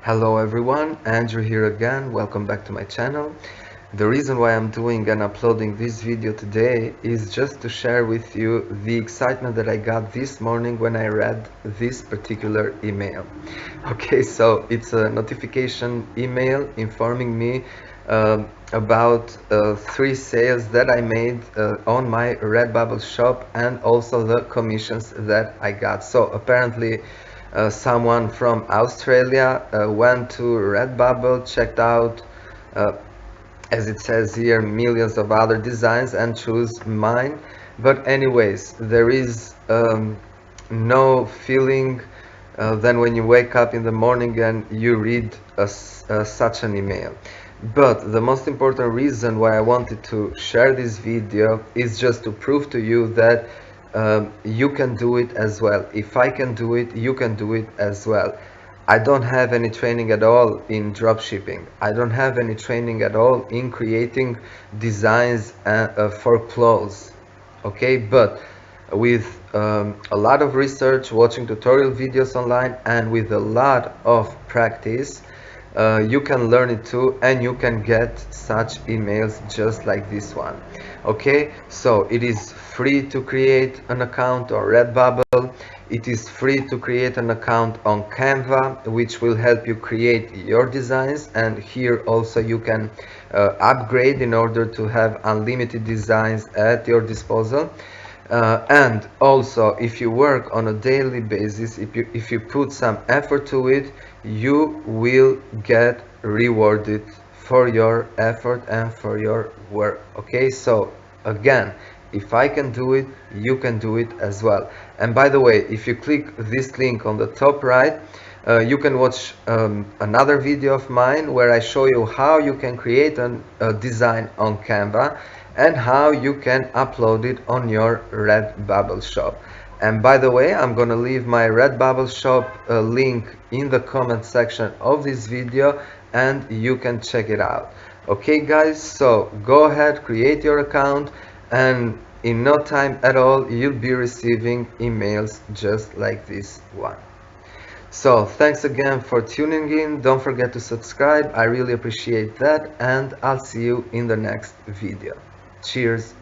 Hello everyone, Andrew here again. Welcome back to my channel. The reason why I'm doing and uploading this video today is just to share with you the excitement that I got this morning when I read this particular email. Okay, so it's a notification email informing me about three sales that I made on my Redbubble shop and also the commissions that I got. So apparently someone from Australia went to Redbubble, checked out, uh, as it says here, millions of other designs and chose mine. But anyways, there is no feeling than when you wake up in the morning and you read such an email. But the most important reason why I wanted to share this video is just to prove to you that you can do it as well. If I can do it, you can do it as well. I don't have any training at all in dropshipping. I don't have any training at all in creating designs for clothes. Okay, but with a lot of research, watching tutorial videos online, and with a lot of practice, you can learn it too, and you can get such emails just like this one. Okay, so it is free to create an account on Redbubble. It is free to create an account on Canva, which will help you create your designs, and here also you can upgrade in order to have unlimited designs at your disposal. And also, if you work on a daily basis, if you put some effort to it, you will get rewarded for your effort and for your work. Okay, so again, if I can do it, you can do it as well. And by the way, if you click this link on the top right, you can watch another video of mine where I show you how you can create a design on Canva and how you can upload it on your Redbubble shop. And by the way, I'm gonna leave my Redbubble shop link in the comment section of this video and you can check it out. Okay guys, so go ahead, create your account, and in no time at all you'll be receiving emails just like this one. So thanks again for tuning in. Don't forget to subscribe. I really appreciate that, and I'll see you in the next video. Cheers.